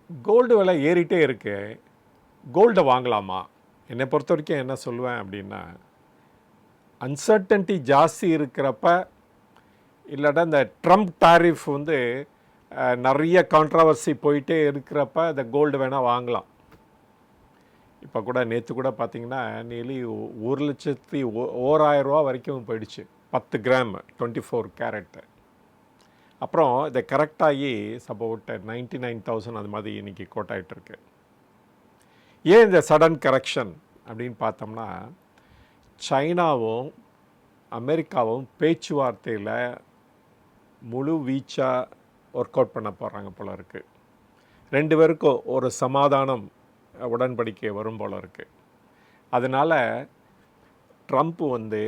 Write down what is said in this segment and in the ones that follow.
Gold விலை ஏறிட்டே இருக்கு. கோல்டை வாங்கலாமா? என்னை பொறுத்த வரைக்கும் என்ன சொல்லுவேன் அப்படின்னா, அன்சர்டன்ட்டி ஜாஸ்தி இருக்கிறப்ப, இல்லாட்டா இந்த ட்ரம்ப் டாரிஃப் வந்து நிறைய கான்ட்ரவர்சி போயிட்டே இருக்கிறப்ப இந்த கோல்டு வேணால் வாங்கலாம். இப்போ கூட நேற்று கூட பார்த்தீங்கன்னா நியர்லி 1,01,000 வரைக்கும் போயிடுச்சு. 10 கிராம் 24 கேரட்டு. அப்புறம் இதை கரெக்டாகி சப்போர்ட் 99,000 அது மாதிரி இன்றைக்கி கோட் ஆகிட்டுருக்கு. ஏன் இந்த சடன் கரெக்ஷன் அப்படின்னு பார்த்தோம்னா, சைனாவும் அமெரிக்காவும் பேச்சுவார்த்தையில் முழு வீச்சாக ஒர்க் அவுட் பண்ண போகிறாங்க போல இருக்குது. ரெண்டு பேருக்கும் ஒரு சமாதானம் உடன்படிக்கை வரும் போல இருக்குது. அதனால் ட்ரம்ப் வந்து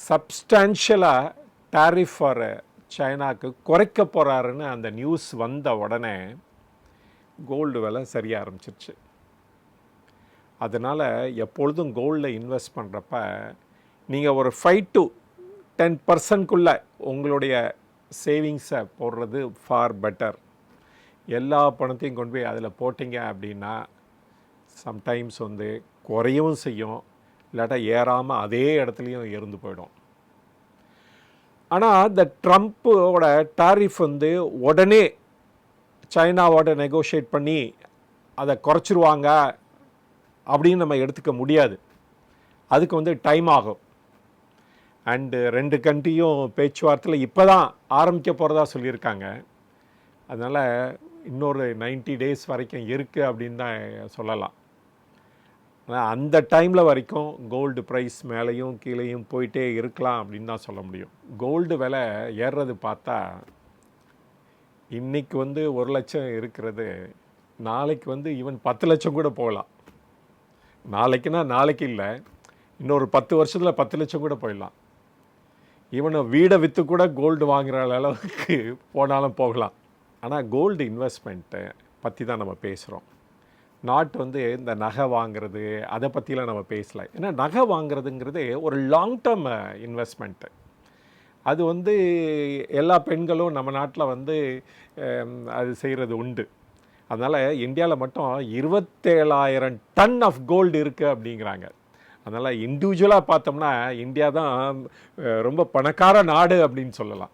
சப்ஸ்டான்ஷியலாக டாரிஃப் ஃபார் சைனாவுக்கு குறைக்க போகிறாருன்னு அந்த நியூஸ் வந்த உடனே கோல்டு விலை சரிய ஆரம்பிச்சிருச்சு. அதனால் எப்பொழுதும் கோல்டில் இன்வெஸ்ட் பண்ணுறப்ப நீங்கள் ஒரு 5 to 10% உங்களுடைய சேவிங்ஸை போடுறது ஃபார் பெட்டர். எல்லா பணத்தையும் கொண்டு போய் அதில் போட்டிங்க அப்படின்னா சம்டைம்ஸ் வந்து குறையவும் செய்யும், இல்லாட்டா ஏறாமல் அதே இடத்துலையும் இருந்து போயிடும். ஆனால் இந்த ட்ரம்ப்போட டாரிஃப் வந்து உடனே சைனாவோட நெகோஷியேட் பண்ணி அதை குறைச்சிருவாங்க அப்படின்னு நம்ம எடுத்துக்க முடியாது. அதுக்கு வந்து டைம் ஆகும். அண்டு 2 கண்ட்ரியும் பேச்சுவார்த்தையில் இப்போ தான் ஆரம்பிக்க போகிறதா சொல்லியிருக்காங்க. அதனால் இன்னொரு 90 days வரைக்கும் இருக்குது அப்படின்னு தான் சொல்லலாம். ஆனால் அந்த டைமில் வரைக்கும் கோல்டு ப்ரைஸ் மேலேயும் கீழேயும் போயிட்டே இருக்கலாம் அப்படின்னு தான் சொல்ல முடியும். கோல்டு விலை ஏறுறது பார்த்தா இன்றைக்கி வந்து 1 லட்சம் இருக்கிறது நாளைக்கு வந்து ஈவன் 10 லட்சம் கூட போகலாம். நாளைக்குன்னா நாளைக்கு இல்லை, இன்னொரு 10 வருஷத்தில் 10 லட்சம் கூட போயிடலாம். ஈவன் வீடை விற்று கூட கோல்டு வாங்குகிற அளவுக்கு போனாலும் போகலாம். ஆனால் கோல்டு இன்வெஸ்ட்மெண்ட்டை பற்றி தான் நம்ம பேசுகிறோம். நாட் வந்து இந்த நகை வாங்கிறது அதை பற்றிலாம் நம்ம பேசலை. ஏன்னா நகை வாங்கிறதுங்கிறது ஒரு லாங் டேர்ம் இன்வெஸ்ட்மெண்ட்டு. அது வந்து எல்லா பெண்களும் நம்ம நாட்டில் வந்து அது செய்கிறது உண்டு. அதனால் இந்தியாவில் மட்டும் 27,000 டன் ஆஃப் கோல்டு இருக்குது அப்படிங்கிறாங்க. அதனால் இண்டிவிஜுவலாக பார்த்தோம்னா இந்தியா தான் ரொம்ப பணக்கார நாடு அப்படின்னு சொல்லலாம்.